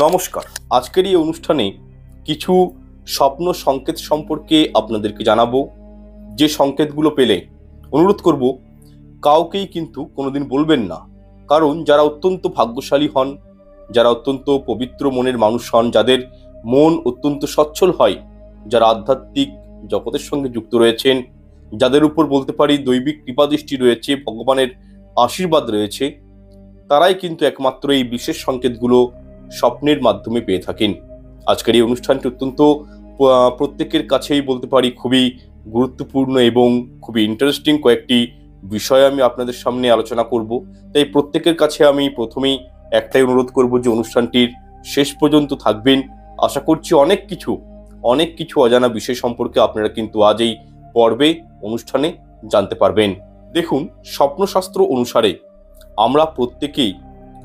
নমস্কার। আজকের এই অনুষ্ঠানে কিছু স্বপ্ন সংকেত সম্পর্কে আপনাদেরকে জানাবো। যে সংকেতগুলো পেলে অনুরোধ করব কাউকেই কিন্তু কোনোদিন বলবেন না। কারণ যারা অত্যন্ত ভাগ্যশালী হন, যারা অত্যন্ত পবিত্র মনের মানুষ হন, যাদের মন অত্যন্ত সচ্ছল হয়, যারা আধ্যাত্মিক জগতের সঙ্গে যুক্ত রয়েছেন, যাদের উপর বলতে পারি দৈবিক কৃপাদৃষ্টি রয়েছে, ভগবানের আশীর্বাদ রয়েছে, তারাই কিন্তু একমাত্র এই বিশেষ সংকেতগুলো স্বপ্নের মাধ্যমে পেয়ে থাকেন। আজকের এই অনুষ্ঠানটি অত্যন্ত প্রত্যেকের কাছেই বলতে পারি খুবই গুরুত্বপূর্ণ এবং খুবই ইন্টারেস্টিং কয়েকটি বিষয় আমি আপনাদের সামনে আলোচনা করব। তাই প্রত্যেকের কাছে আমি প্রথমেই একটাই অনুরোধ করব যে অনুষ্ঠানটির শেষ পর্যন্ত থাকবেন। আশা করছি অনেক কিছু অজানা বিষয় সম্পর্কে আপনারা কিন্তু আজ এই পর্বে অনুষ্ঠানে জানতে পারবেন। দেখুন, স্বপ্নশাস্ত্র অনুসারে আমরা প্রত্যেকেই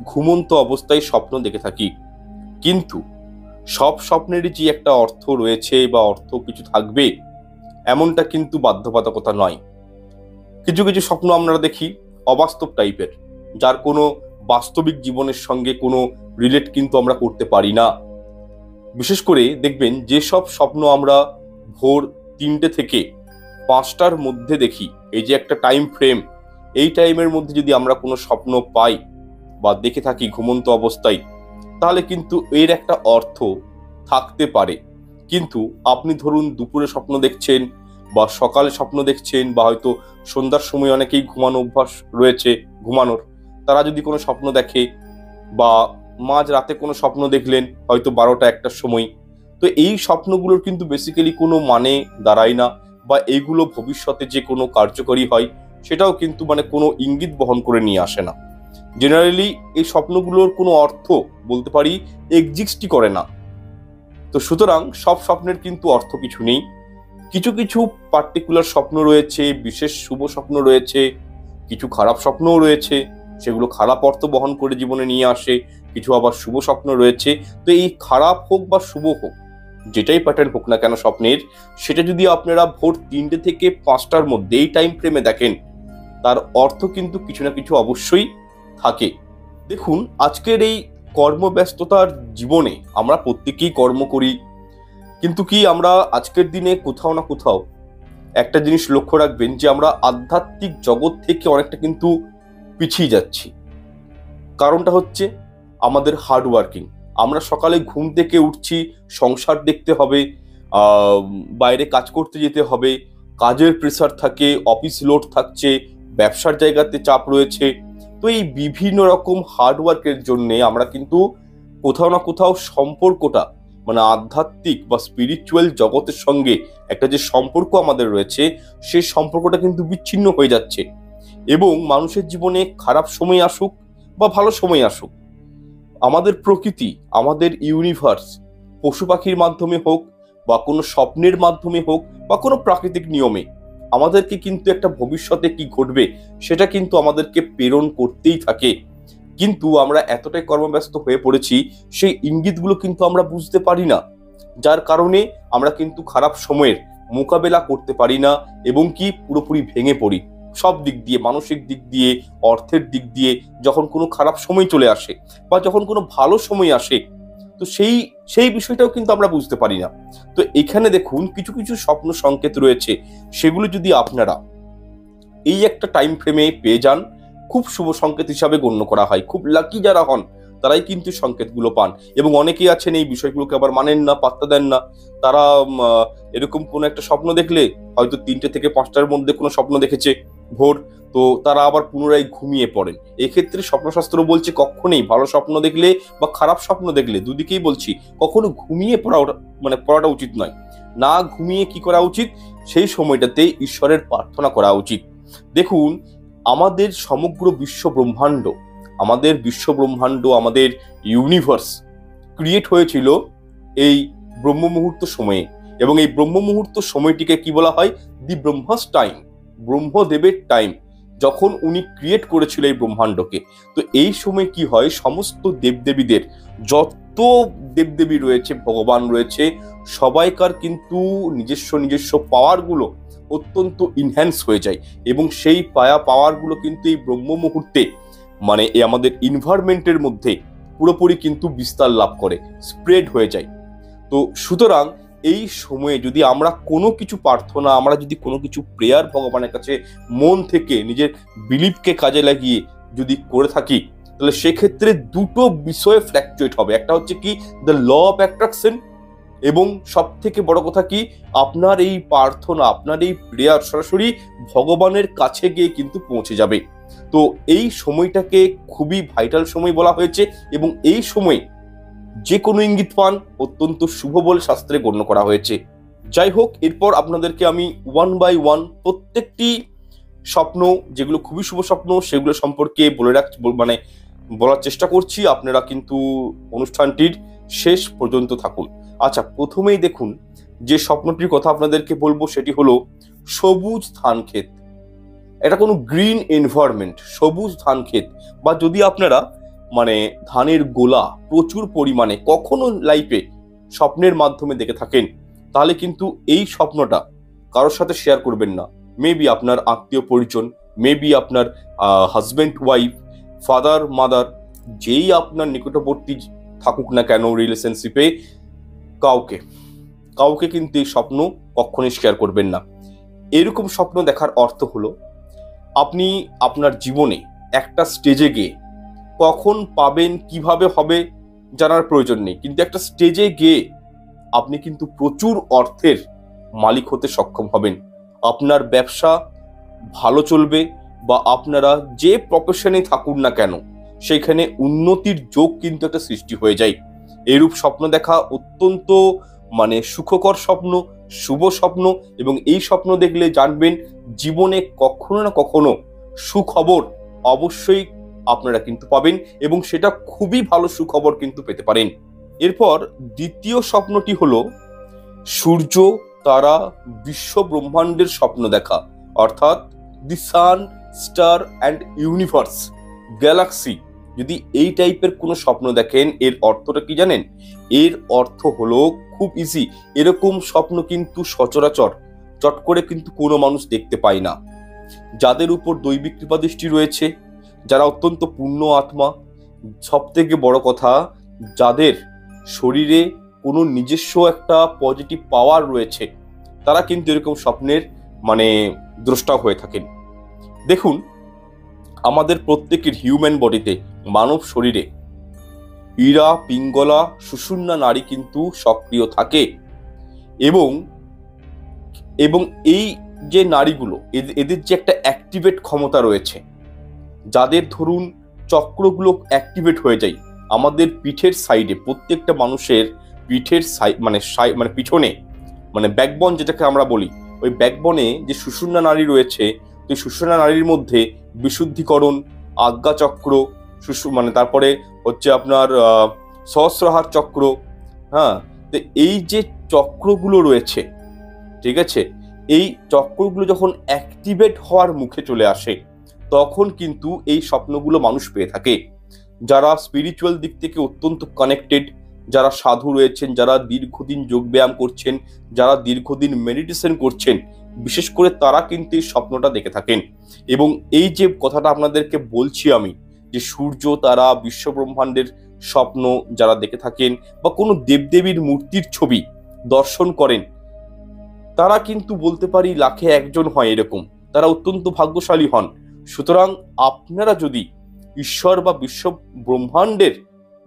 ঘুমন্ত অবস্থায় স্বপ্ন দেখে থাকি, কিন্তু সব স্বপ্নেরই যে একটা অর্থ রয়েছে বা অর্থ কিছু থাকবে এমনটা কিন্তু বাধ্যবাধকতা নয়। কিছু কিছু স্বপ্ন আমরা দেখি অবাস্তব টাইপের, যার কোনো বাস্তবিক জীবনের সঙ্গে কোনো রিলেট কিন্তু আমরা করতে পারি না। বিশেষ করে দেখবেন যেসব স্বপ্ন আমরা ভোর 3টে থেকে 5টার মধ্যে দেখি, এই যে একটা টাইম ফ্রেম, এই টাইমের মধ্যে যদি আমরা কোনো স্বপ্ন পাই বা দেখে থাকি ঘুমন্ত অবস্থায়, তাহলে কিন্তু এর একটা অর্থ থাকতে পারে। কিন্তু আপনি ধরুন দুপুরে স্বপ্ন দেখছেন বা সকালে স্বপ্ন দেখছেন বা হয়তো সন্ধ্যার সময় অনেকেই ঘুমানো অভ্যাস রয়েছে ঘুমানোর, তারা যদি কোনো স্বপ্ন দেখে বা মাঝ রাতে কোনো স্বপ্ন দেখলেন হয়তো 12টা-1টার সময়, তো এই স্বপ্নগুলোর কিন্তু বেসিক্যালি কোনো মানে দাঁড়ায় না, বা এইগুলো ভবিষ্যতে যে কোনো কার্যকরী হয় সেটাও কিন্তু কোনো ইঙ্গিত বহন করে নিয়ে আসে না। জেনারেলি এই স্বপ্নগুলোর কোনো অর্থ বলতে পারি এক্সিস্টই করে না। তো সুতরাং সব স্বপ্নের কিন্তু অর্থ কিছু নেই। কিছু কিছু পার্টিকুলার স্বপ্ন রয়েছে, বিশেষ শুভ স্বপ্ন রয়েছে, কিছু খারাপ স্বপ্নও রয়েছে, সেগুলো খারাপ অর্থ বহন করে জীবনে নিয়ে আসে। কিছু আবার শুভ স্বপ্ন রয়েছে। তো এই খারাপ হোক বা শুভ হোক, যেটাই প্যাটার্ন হোক না কেন স্বপ্নের, সেটা যদি আপনারা ভোর 3টে থেকে 5টার মধ্যে এই টাইম ফ্রেমে দেখেন, তার অর্থ কিন্তু কিছু না কিছু অবশ্যই থাকে। দেখুন, আজকের এই কর্মব্যস্ততার জীবনে আমরা প্রত্যেকেই কর্ম করি, কিন্তু কি আমরা আজকের দিনে কোথাও না কোথাও একটা জিনিস লক্ষ্য রাখবেন যে আমরা আধ্যাত্মিক জগৎ থেকে অনেকটা কিন্তু পিছিয়ে যাচ্ছি। কারণটা হচ্ছে আমাদের হার্ডওয়ার্কিং। আমরা সকালে ঘুম থেকে উঠছি, সংসার দেখতে হবে, বাইরে কাজ করতে যেতে হবে, কাজের প্রেসার থাকে, অফিস লোড থাকছে, ব্যবসার জায়গাতে চাপ রয়েছে। তো এই বিভিন্ন রকম হার্ডওয়ার্কের জন্যে আমরা কিন্তু কোথাও না কোথাও সম্পর্কটা আধ্যাত্মিক বা স্পিরিচুয়াল জগতের সঙ্গে একটা যে সম্পর্ক আমাদের রয়েছে, সেই সম্পর্কটা কিন্তু বিচ্ছিন্ন হয়ে যাচ্ছে। এবং মানুষের জীবনে খারাপ সময় আসুক বা ভালো সময় আসুক, আমাদের প্রকৃতি, আমাদের ইউনিভার্স, পশু পাখির মাধ্যমে হোক বা কোনো স্বপ্নের মাধ্যমে হোক বা কোনো প্রাকৃতিক নিয়মে আমাদেরকে কিন্তু একটা ভবিষ্যতে কি ঘটবে সেটা কিন্তু আমাদেরকে প্রেরণ করতেই থাকে। কিন্তু আমরা এতটাই কর্মব্যস্ত হয়ে পড়েছি, সেই ইঙ্গিতগুলো কিন্তু আমরা বুঝতে পারি না, যার কারণে আমরা কিন্তু খারাপ সময়ের মোকাবেলা করতে পারি না এবং কি পুরোপুরি ভেঙে পড়ি সব দিক দিয়ে, মানসিক দিক দিয়ে, অর্থের দিক দিয়ে। যখন কোনো খারাপ সময় চলে আসে বা যখন কোনো ভালো সময় আসে, তো সেই বিষয়টাও কিন্তু আমরা বুঝতে পারি না। তো এখানে দেখুন, কিছু কিছু স্বপ্ন সংকেত রয়েছে, সেগুলো যদি আপনারা এই একটা টাইম ফ্রেমে পেয়ে যান, খুব শুভ সংকেত হিসাবে গণ্য করা হয়। খুব লাকি যারা হন তারাই কিন্তু সংকেতগুলো পান। এবং অনেকেই আছেন এই বিষয়গুলোকে আবার মানেন না, পাত্তা দেন না। তারা এরকম কোনো একটা স্বপ্ন দেখলে, হয়তো 3টে থেকে 5টার মধ্যে কোনো স্বপ্ন দেখেছে ভোর, তো তারা আবার পুনরায় ঘুমিয়ে পড়েন। এক্ষেত্রে স্বপ্নশাস্ত্র বলছে কখনোই ভালো স্বপ্ন দেখলে বা খারাপ স্বপ্ন দেখলে, দুদিকেই বলছি, কখনো ঘুমিয়ে পড়াটা উচিত নয়। না ঘুমিয়ে কি করা উচিত, সেই সময়টাতে ঈশ্বরের প্রার্থনা করা উচিত। দেখুন, আমাদের সমগ্র বিশ্বব্রহ্মাণ্ড, আমাদের ইউনিভার্স ক্রিয়েট হয়েছিল এই ব্রহ্ম মুহূর্ত সময়ে। এবং এই ব্রহ্ম মুহূর্ত সময়টিকে কি বলা হয়? দি ব্রহ্মাস টাইম, ব্রহ্মদেবের টাইম, যখন উনি ক্রিয়েট করেছিল এই ব্রহ্মাণ্ডকে। তো এই সময় কি হয়, সমস্ত দেবদেবীদের, যত দেবদেবী রয়েছে, ভগবান রয়েছে, সবাইকার কিন্তু নিজস্ব পাওয়ারগুলো অত্যন্ত ইনহ্যান্স হয়ে যায়। এবং সেই পাওয়ারগুলো কিন্তু এই ব্রহ্ম মুহূর্তে এই আমাদের এনভায়রনমেন্টের মধ্যে পুরোপুরি কিন্তু বিস্তার লাভ করে, স্প্রেড হয়ে যায়। তো সুতরাং এই সময়ে যদি আমরা কোনো কিছু প্রার্থনা, আমরা যদি কোনো কিছু প্রেয়ার ভগবানের কাছে মন থেকে নিজের বিলিফকে কাজে লাগিয়ে যদি করে থাকি, তাহলে সেক্ষেত্রে দুটো বিষয়ে ফ্ল্যাকচুয়েট হবে। একটা হচ্ছে কি, দ্য ল অফ অ্যাট্রাকশন, এবং সব থেকে বড় কথা কি, আপনার এই প্রার্থনা, আপনার এই প্রেয়ার সরাসরি ভগবানের কাছে গিয়ে কিন্তু পৌঁছে যাবে। তো এই সময়টাকে খুবই ভাইটাল সময় বলা হয়েছে, এবং এই সময়ে যে কোনো ইঙ্গিত পান অত্যন্ত শুভ বলে শাস্ত্রে গণ্য করা হয়েছে। যাই হোক, এরপর আপনাদেরকে আমি ওয়ান বাই ওয়ান প্রত্যেকটি স্বপ্ন, যেগুলো খুবই শুভ স্বপ্ন, সেগুলো সম্পর্কে বলার চেষ্টা করছি। আপনারা কিন্তু অনুষ্ঠানটির শেষ পর্যন্ত থাকুন। আচ্ছা, প্রথমেই দেখুন, যে স্বপ্নটির কথা আপনাদেরকে বলবো সেটি হলো সবুজ ধান ক্ষেত। এটা কোনো গ্রিন এনভায়রনমেন্ট, সবুজ ধান ক্ষেত, বা যদি আপনারা ধানের গোলা প্রচুর পরিমাণে কখনো লাইফে স্বপ্নের মাধ্যমে দেখে থাকেন, তাহলে কিন্তু এই স্বপ্নটা কারোর সাথে শেয়ার করবেন না। মেবি আপনার আত্মীয় পরিজন, মেবি আপনার হাজব্যান্ড ওয়াইফ, ফাদার মাদার, যেই আপনার নিকটবর্তী থাকুক না কেন রিলেশনশিপে, কাউকে কিন্তু এই স্বপ্ন কখনোই শেয়ার করবেন না। এরকম স্বপ্ন দেখার অর্থ হলো আপনি আপনার জীবনে একটা স্টেজে গিয়ে, কখন পাবেন কিভাবে হবে জানার প্রয়োজন নেই, কিন্তু একটা স্টেজে গিয়ে আপনি কিন্তু প্রচুর অর্থের মালিক হতে সক্ষম হবেন। আপনার ব্যবসা ভালো চলবে, বা আপনারা যে প্রফেশনে থাকুন না কেন সেখানে উন্নতির যোগ কিন্তু একটা সৃষ্টি হয়ে যায়। এরূপ স্বপ্ন দেখা অত্যন্ত সুখকর স্বপ্ন, শুভ স্বপ্ন, এবং এই স্বপ্ন দেখলে জানবেন জীবনে কখনো না কখনো সুখবর অবশ্যই আপনারা কিন্তু পাবেন, এবং সেটা খুবই ভালো সুখবর কিন্তু পেতে পারেন। এরপর দ্বিতীয় স্বপ্নটি হলো সূর্য, তারা, বিশ্ব ব্রহ্মাণ্ডের স্বপ্ন দেখা, অর্থাৎ দি সান, স্টার অ্যান্ড ইউনিভার্স, গ্যালাক্সি। যদি এই টাইপের কোনো স্বপ্ন দেখেন, এর অর্থটা কি জানেন? এর অর্থ হলো খুব ইজি। এরকম স্বপ্ন কিন্তু সচরাচর চট করে কিন্তু কোনো মানুষ দেখতে পায় না। যাদের উপর দৈবিক কৃপাদৃষ্টি রয়েছে, যারা অত্যন্ত পুণ্য আত্মা, সব থেকে বড় কথা যাদের শরীরে কোনো নিজস্ব একটা পজিটিভ পাওয়ার রয়েছে, তারা কিন্তু এরকম স্বপ্নের দ্রষ্টা হয়ে থাকেন। দেখুন, আমাদের প্রত্যেকের হিউম্যান বডিতে, মানব শরীরে ইরা, পিঙ্গলা, সুষুম্না নাড়ি কিন্তু সক্রিয় থাকে, এবং এই যে নাড়িগুলো, এদের যে একটা অ্যাক্টিভেট ক্ষমতা রয়েছে, যাদের ধরুন চক্রগুলো অ্যাক্টিভেট হয়ে যায়, আমাদের পিঠের সাইডে, প্রত্যেকটা মানুষের পিঠের পিছনে ব্যাকবন যেটাকে আমরা বলি, ওই ব্যাকবনে যে সুষুম্না নাড়ি রয়েছে, ওই সুষুম্না নাড়ির মধ্যে বিশুদ্ধিকরণ, আজ্ঞা চক্র, তারপরে হচ্ছে আপনার সহস্রহার চক্র, হ্যাঁ। তো এই যে চক্রগুলো রয়েছে, ঠিক আছে, এই চক্রগুলো যখন অ্যাক্টিভেট হওয়ার মুখে চলে আসে, তখন কিন্তু এই স্বপ্নগুলো মানুষ পেয়ে থাকে। যারা স্পিরিচুয়াল দিক থেকে অত্যন্ত কানেক্টেড, যারা সাধু রয়েছেন, যারা দীর্ঘদিন যোগব্যায়াম করছেন, যারা দীর্ঘদিন মেডিটেশন করছেন, বিশেষ করে তারা কিন্তু এই স্বপ্নটা দেখে থাকেন। এবং এই যে কথাটা আপনাদেরকে বলছি আমি, যে সূর্য, তারা, বিশ্ব ব্রহ্মাণ্ডের স্বপ্ন যারা দেখে থাকেন, বা কোনো দেবদেবীর মূর্তির ছবি দর্শন করেন, তারা কিন্তু বলতে পারি লাখে একজন হয় এরকম, তারা অত্যন্ত ভাগ্যশালী হন। সুতরাং আপনারা যদি ঈশ্বর বা বিশ্ব ব্রহ্মাণ্ডের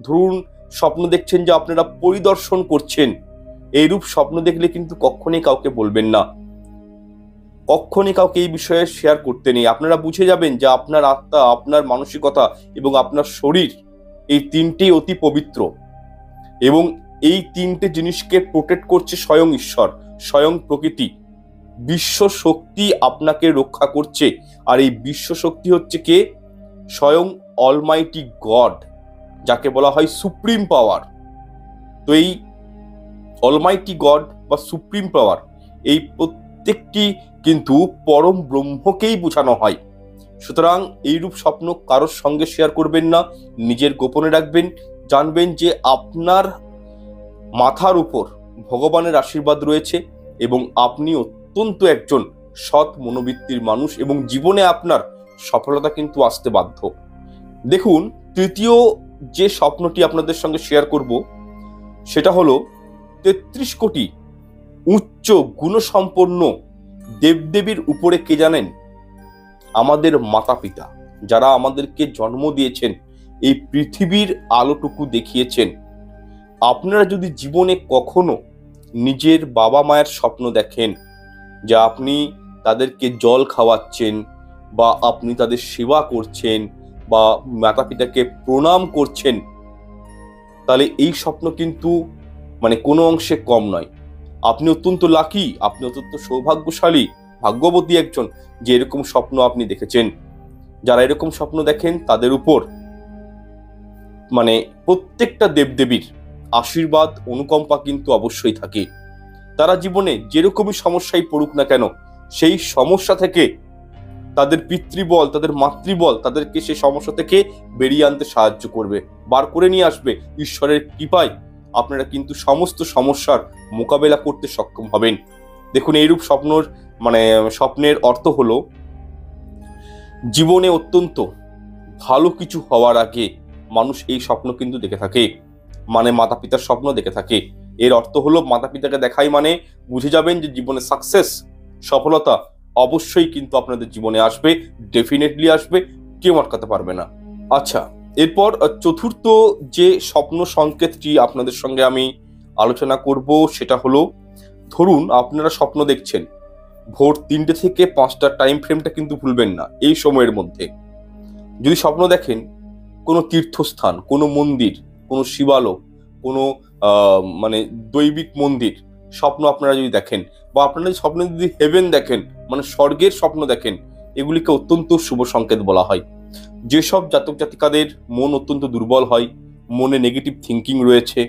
ধরুন স্বপ্ন দেখছেন, যে আপনারা পরিদর্শন করছেন, এইরূপ স্বপ্ন দেখলে কিন্তু কখনই কাউকে বলবেন না, কখনই কাউকে এই বিষয়ে শেয়ার করতে নেই। আপনারা বুঝে যাবেন যে আপনার আত্মা, আপনার মানসিকতা এবং আপনার শরীর, এই তিনটেই অতি পবিত্র, এবং এই তিনটে জিনিসকে প্রোটেক্ট করছে স্বয়ং ঈশ্বর, স্বয়ং প্রকৃতি, বিশ্ব শক্তি আপনাকে রক্ষা করছে। আর এই বিশ্ব শক্তি হচ্ছে কে? স্বয়ং অলমাইটি গড, যাকে বলা হয় সুপ্রিম পাওয়ার। তো এই অলমাইটি গড বা সুপ্রিম পাওয়ার, এই প্রত্যেকটি কিন্তু পরম ব্রহ্মকেই বোঝানো হয়। সুতরাং এইরূপ স্বপ্ন কারোর সঙ্গে শেয়ার করবেন না, নিজের গোপনে রাখবেন। জানবেন যে আপনার মাথার উপর ভগবানের আশীর্বাদ রয়েছে, এবং আপনি অত্যন্ত একজন সৎ মনোবৃত্তির মানুষ, এবং জীবনে আপনার সফলতা কিন্তু আসতে বাধ্য। দেখুন, তৃতীয় যে স্বপ্নটি আপনাদের সঙ্গে শেয়ার করব সেটা হলো ৩৩ কোটি উচ্চ গুণসম্পন্ন দেবদেবীর উপরে কে জানেন? আমাদের মাতা পিতা, যারা আমাদেরকে জন্ম দিয়েছেন, এই পৃথিবীর আলোটুকু দেখিয়েছেন। আপনারা যদি জীবনে কখনো নিজের বাবা মায়ের স্বপ্ন দেখেন যে আপনি তাদেরকে জল খাওয়াচ্ছেন বা আপনি তাদের সেবা করছেন বা মাতা পিতাকে প্রণাম করছেন, তাহলে এই স্বপ্ন কিন্তু কোনো অংশে কম নয়। আপনি অত্যন্ত লাকি, আপনি অত্যন্ত সৌভাগ্যশালী, ভাগ্যবতী একজন যে এরকম স্বপ্ন আপনি দেখেছেন। যারা এরকম স্বপ্ন দেখেন তাদের উপর প্রত্যেকটা দেবদেবীর আশীর্বাদ অনুকম্পা কিন্তু অবশ্যই থাকে। তারা জীবনে যেরকমই সমস্যায় পড়ুক না কেন, সেই সমস্যা থেকে তাদের পিতৃবল, তাদের মাতৃবল তাদেরকে সেই সমস্যা থেকে বেরিয়ে আনতে সাহায্য করবে, বার করে নিয়ে আসবে। ঈশ্বরের কৃপায় আপনারা কিন্তু সমস্ত সমস্যার মোকাবেলা করতে সক্ষম হবেন। দেখুন, এইরূপ স্বপ্নের অর্থ হলো জীবনে অত্যন্ত ভালো কিছু হওয়ার আগে মানুষ এই স্বপ্ন কিন্তু দেখে থাকে, মাতা পিতার স্বপ্ন দেখে থাকে। এর অর্থ হলো মাতা পিতাকে দেখাই বুঝে যাবেন যে জীবনে সাকসেস, সফলতা অবশ্যই কিন্তু আপনাদের জীবনে আসবে, ডেফিনেটলি আসবে, কেউ আটকাতে পারবে না। আচ্ছা, এরপর চতুর্থ যে স্বপ্ন সংকেতটি আপনাদের সঙ্গে আমি আলোচনা করব সেটা হলো, ধরুন আপনারা স্বপ্ন দেখছেন, ভোর ৩টে থেকে ৫টা টাইম ফ্রেমটা কিন্তু ভুলবেন না। এই সময়ের মধ্যে যদি স্বপ্ন দেখেন কোনো তীর্থস্থান, কোনো মন্দির, কোনো শিবালয়, কোনো দৈবিক মন্দির স্বপ্ন আপনারা যদি দেখেন, বা আপনারা স্বপ্নে যদি হেভেন দেখেন, স্বর্গের স্বপ্ন দেখেন, এগুলিকে অত্যন্ত শুভ সংকেত বলা হয়। যেসব জাতক জাতিকাদের মন অত্যন্ত দুর্বল হয়, মনে নেগেটিভ থিঙ্কিং রয়েছে,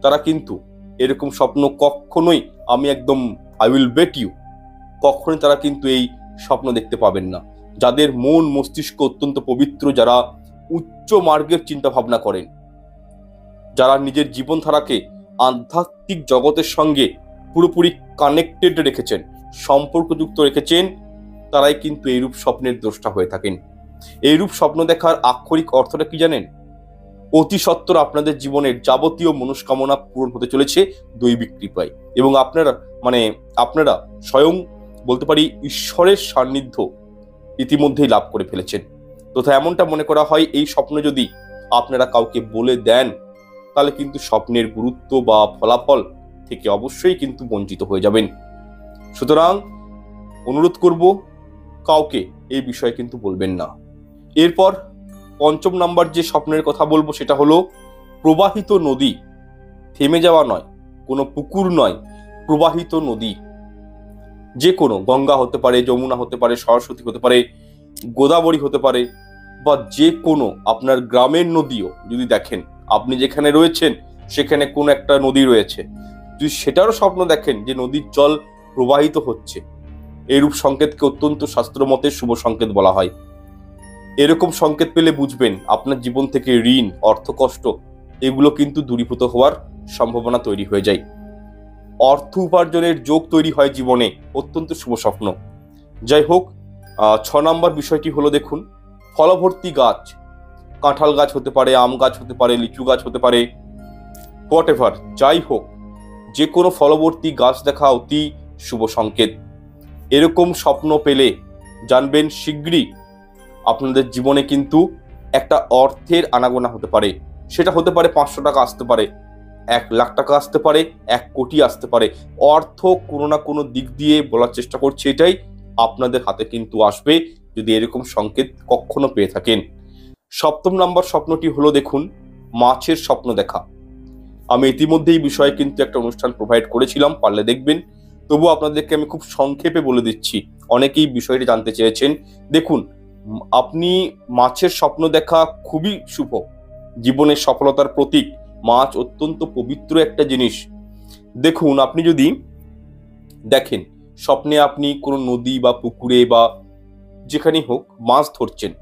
তারা কিন্তু এরকম স্বপ্ন কখনোই, আমি একদম আই উইল বেট ইউ, কখনোই তারা কিন্তু এই স্বপ্ন দেখতে পাবেন না। যাদের মন মস্তিষ্ক অত্যন্ত পবিত্র, যারা উচ্চ মার্গের চিন্তা ভাবনা করেন, যারা নিজের জীবনধারাকে আধ্যাত্মিক জগতের সঙ্গে পুরোপুরি কানেক্টেড রেখেছেন, সম্পর্কযুক্ত রেখেছেন, তারাই কিন্তু এইরূপ স্বপ্নের দ্রষ্টা হয়ে থাকেন। এইরূপ স্বপ্ন দেখার আক্ষরিক অর্থটা কি জানেন? অতি সত্বর আপনাদের জীবনের যাবতীয় মনস্কামনা পূরণ হতে চলেছে দৈবিক কৃপায়, এবং আপনারা স্বয়ং বলতে পারি ঈশ্বরের সান্নিধ্য ইতিমধ্যেই লাভ করে ফেলেছেন। তথা এমনটা মনে করা হয়, এই স্বপ্ন যদি আপনারা কাউকে বলে দেন তাহলে কিন্তু স্বপ্নের গুরুত্ব বা ফলাফল থেকে অবশ্যই কিন্তু বঞ্চিত হয়ে যাবেন। সুতরাং অনুরোধ করব, কাউকে এই বিষয়ে কিন্তু বলবেন না। এরপর ৫ম নাম্বার যে স্বপ্নের কথা বলবো সেটা হলো প্রবাহিত নদী, থেমে যাওয়া নয়, কোনো পুকুর নয়, প্রবাহিত নদী। যে কোনো গঙ্গা হতে পারে, যমুনা হতে পারে, সরস্বতী হতে পারে, গোদাবরী হতে পারে, বা যে কোনো আপনার গ্রামের নদীও যদি দেখেন, আপনি যেখানে রয়েছেন সেখানে কোনো একটা নদী রয়েছে, যদি সেটারও স্বপ্ন দেখেন যে নদীর জল প্রবাহিত হচ্ছে, এইরূপ সংকেতকে অত্যন্ত শাস্ত্রমতে শুভ সংকেত বলা হয়। এরকম সংকেত পেলে বুঝবেন আপনার জীবন থেকে ঋণ, অর্থকষ্ট এগুলো কিন্তু দূরীভূত হওয়ার সম্ভাবনা তৈরি হয়ে যায়। অর্থ উপার্জনের যোগ তৈরি হয় জীবনে, অত্যন্ত শুভ স্বপ্ন। যাই হোক, ৬ নম্বর বিষয়টি হলো, দেখুন, ফলভর্তি গাছ, কাঁঠাল গাছ হতে পারে, আম গাছ হতে পারে, লিচু গাছ হতে পারে, হোয়াট এভার, যাই হোক, যে কোনো ফলবর্তী গাছ দেখা অতি শুভ সংকেত। এরকম স্বপ্ন পেলে জানবেন শীঘ্রই আপনাদের জীবনে কিন্তু একটা অর্থের আনাগোনা হতে পারে। সেটা হতে পারে ৫০০ টাকা আসতে পারে, ১,০০,০০০ টাকা আসতে পারে, ১ কোটি আসতে পারে। অর্থ কোনো না কোনো দিক দিয়ে, বলার চেষ্টা করছি এটাই, আপনাদের হাতে কিন্তু আসবে যদি এরকম সংকেত কখনো পেয়ে থাকেন। ৭ম নাম্বার স্বপ্নটি হলো, দেখুন, মাছের স্বপ্ন দেখা। আমি ইতিমধ্যে এই বিষয়ে কিন্তু একটা অনুষ্ঠান প্রোভাইড করেছিলাম, পারলে দেখবেন। তবু আপনাদেরকে আমি খুব সংক্ষেপে বলে দিচ্ছি, অনেকেই বিষয়টি জানতে চেয়েছেন। দেখুন, আপনি মাছের স্বপ্ন দেখা খুবই শুভ, জীবনের সফলতার প্রতীক। মাছ অত্যন্ত পবিত্র একটা জিনিস। দেখুন, আপনি যদি দেখেন স্বপ্নে আপনি কোনো নদী বা পুকুরে বা যেখানেই হোক মাছ ধরছেন,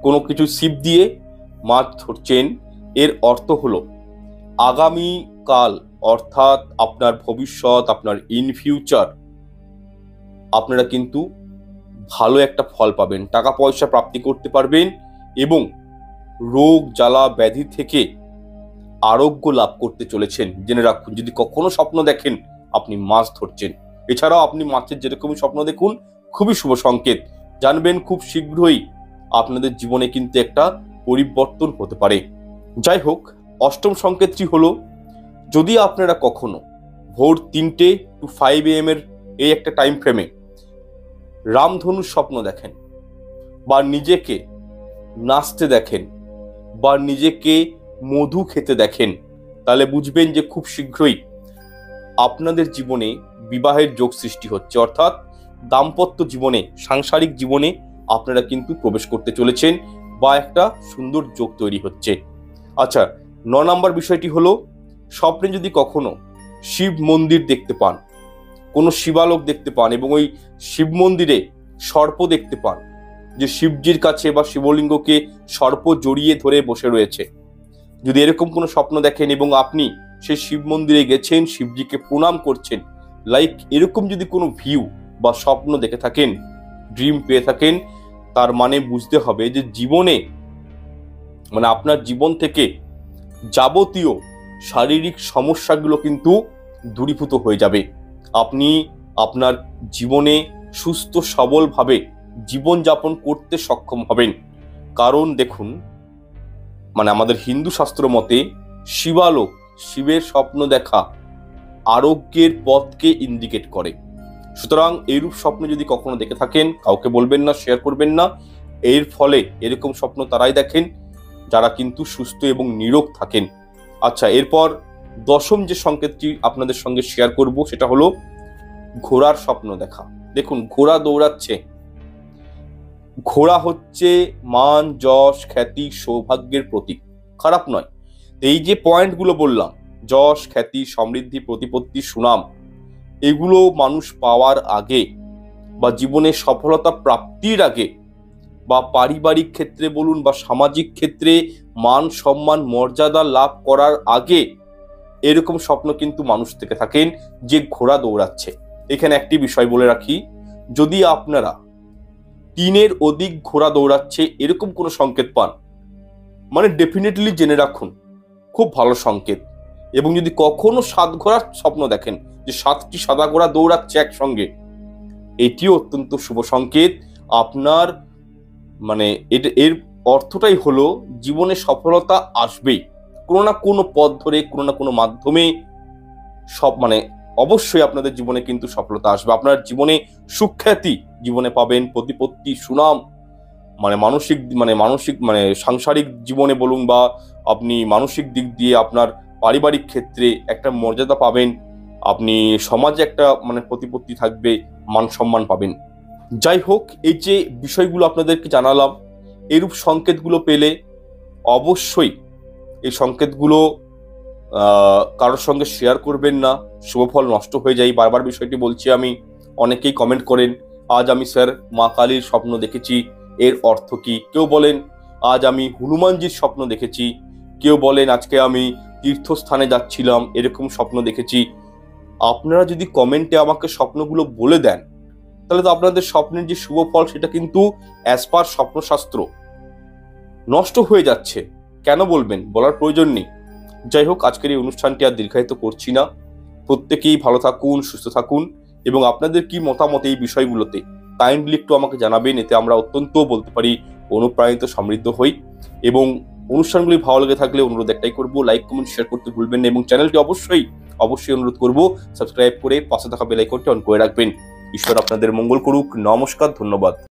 কোনো কিছু ছিপ দিয়ে মাছ ধরছেন, এর অর্থ হলো আগামী কাল, অর্থাৎ আপনার ভবিষ্যৎ, আপনার ইন ফিউচার, আপনারা কিন্তু ভালো একটা ফল পাবেন, টাকা পয়সা প্রাপ্তি করতে পারবেন, এবং রোগ জ্বালা ব্যাধি থেকে আরোগ্য লাভ করতে চলেছেন। জেনে রাখুন, যদি কখনো স্বপ্ন দেখেন আপনি মাছ ধরছেন, এছাড়াও আপনি মাছের যেরকমই স্বপ্ন দেখুন, খুবই শুভ সংকেত। জানবেন খুব শীঘ্রই আপনাদের জীবনে কিন্তু একটা পরিবর্তন হতে পারে। যাই হোক, অষ্টম সংকেতটি হলো, যদি আপনারা কখনো ভোর 3টে to 5 AM এই একটা টাইম ফ্রেমে রামধনুর স্বপ্ন দেখেন, বা নিজেকে নাচতে দেখেন, বা নিজেকে মধু খেতে দেখেন, তাহলে বুঝবেন যে খুব শীঘ্রই আপনাদের জীবনে বিবাহের যোগ সৃষ্টি হচ্ছে, অর্থাৎ দাম্পত্য জীবনে, সাংসারিক জীবনে আপনারা কিন্তু প্রবেশ করতে চলেছেন, বা একটা সুন্দর যোগ তৈরি হচ্ছে। আচ্ছা, 9 নম্বর বিষয়টি হলো, স্বপ্নে যদি কখনো শিব মন্দির দেখতে পান, কোনো শিবালক দেখতে পান, এবং ওই শিব মন্দিরে সর্প দেখতে পান, যে শিবজির কাছে বা শিবলিঙ্গকে সর্প জড়িয়ে ধরে বসে রয়েছে, যদি এরকম কোনো স্বপ্ন দেখেন এবং আপনি সেই শিব মন্দিরে গেছেন, শিবজিকে প্রণাম করছেন, লাইক এরকম যদি কোনো ভিউ বা স্বপ্ন দেখে থাকেন, ড্রিম পেয়ে থাকেন, তার মানে বুঝতে হবে যে জীবনে, মানে আপনার জীবন থেকে যাবতীয় শারীরিক সমস্যাগুলো কিন্তু দূরীভূত হয়ে যাবে। আপনি আপনার জীবনে সুস্থ সবলভাবে জীবনযাপন করতে সক্ষম হবেন। কারণ দেখুন, মানে আমাদের হিন্দু শাস্ত্র মতে শিবালোক, শিবের স্বপ্ন দেখা আরোগ্যের পথকে ইন্ডিকেট করে। সুতরাং এইরূপ স্বপ্ন যদি কখনো দেখে থাকেন, কাউকে বলবেন না, শেয়ার করবেন না। এর ফলে এরকম স্বপ্ন তারাই দেখেন যারা কিন্তু সুস্থ এবং নিরোগ থাকেন। আচ্ছা, এরপর 10ম যে সংকেতটি আপনাদের সঙ্গে শেয়ার করব সেটা হলো ঘোড়ার স্বপ্ন দেখা। দেখুন, ঘোড়া দৌড়াচ্ছে। ঘোড়া হচ্ছে মান, যশ, খ্যাতি, সৌভাগ্যের প্রতীক, খারাপ নয়। এই যে পয়েন্টগুলো বললাম, যশ, খ্যাতি, সমৃদ্ধি, প্রতিপত্তি, সুনাম, এগুলো মানুষ পাওয়ার আগে বা জীবনে সফলতা প্রাপ্তির আগে, বা পারিবারিক ক্ষেত্রে বলুন বা সামাজিক ক্ষেত্রে মান সম্মান মর্যাদা লাভ করার আগে এরকম স্বপ্ন কিন্তু মানুষ থেকে থাকেন যে ঘোড়া দৌড়াচ্ছে। এখানে একটি বিষয় বলে রাখি, যদি আপনারা 3-এর অধিক ঘোড়া দৌড়াচ্ছে এরকম কোনো সংকেত পান, মানে ডেফিনেটলি জেনে রাখুন খুব ভালো সংকেত। এবং যদি কখনো 7 ঘোড়ার স্বপ্ন দেখেন, যে 7টি সাদা ঘোড়া দৌড়াচ্ছে একসঙ্গে, এটিও অত্যন্ত শুভ সংকেত। আপনার মানে এর অর্থটাই হলো জীবনে সফলতা আসবেই, কোনো না কোনো পথ ধরে, কোনো না কোনো মাধ্যমে। সব মানে অবশ্যই আপনাদের জীবনে কিন্তু সফলতা আসবে। আপনার জীবনে সুখ্যাতি জীবনে পাবেন, প্রতিপত্তি, সুনাম, মানে মানসিক সাংসারিক জীবনে বলুন বা আপনি মানসিক দিক দিয়ে আপনার পারিবারিক ক্ষেত্রে একটা মর্যাদা পাবেন, আপনি সমাজে একটা প্রতিপত্তি থাকবে, মান সম্মান পাবেন। যাই হোক, এই যে বিষয়গুলো আপনাদেরকে জানালাম, এরূপ সংকেতগুলো পেলে অবশ্যই এই সংকেতগুলো কারোর সঙ্গে শেয়ার করবেন না, শুভফল নষ্ট হয়ে যায়। বারবার বিষয়টি বলছি আমি, অনেকেই কমেন্ট করেন, আজ আমি স্যার মা কালীর স্বপ্ন দেখেছি, এর অর্থ কি? কেউ বলেন আজ আমি হনুমানজির স্বপ্ন দেখেছি, কেউ বলেন আজকে আমি তীর্থস্থানে যাচ্ছিলাম, এরকম স্বপ্ন দেখেছি। আপনারা যদি কমেন্টে আমাকে স্বপ্নগুলো বলে দেন, তাহলে তো আপনাদের স্বপ্নের যে শুভ ফল সেটা কিন্তু অ্যাজ পার স্বপ্নশাস্ত্র নষ্ট হয়ে যাচ্ছে। কেন বলবেন? বলার প্রয়োজন নেই। যাই হোক, আজকের এই অনুষ্ঠানটি আর দীর্ঘায়িত করছি না। প্রত্যেকেই ভালো থাকুন, সুস্থ থাকুন, এবং আপনাদের কি মতামত এই বিষয়গুলোতে কাইন্ডলি একটু আমাকে জানাবেন। এতে আমরা অত্যন্ত বলতে পারি অনুপ্রাণিত, সমৃদ্ধ হই। এবং অনুষ্ঠানগুলি ভালো লেগে থাকলে অনুরোধ একটাই করবো, লাইক কমেন্ট শেয়ার করতে ভুলবেন না, এবং চ্যানেলটি অবশ্যই অনুরোধ করবো সাবস্ক্রাইব করে পাশে থাকা বেল আইকনটি অন করে রাখবেন। ঈশ্বর আপনাদের মঙ্গল করুক। নমস্কার, ধন্যবাদ।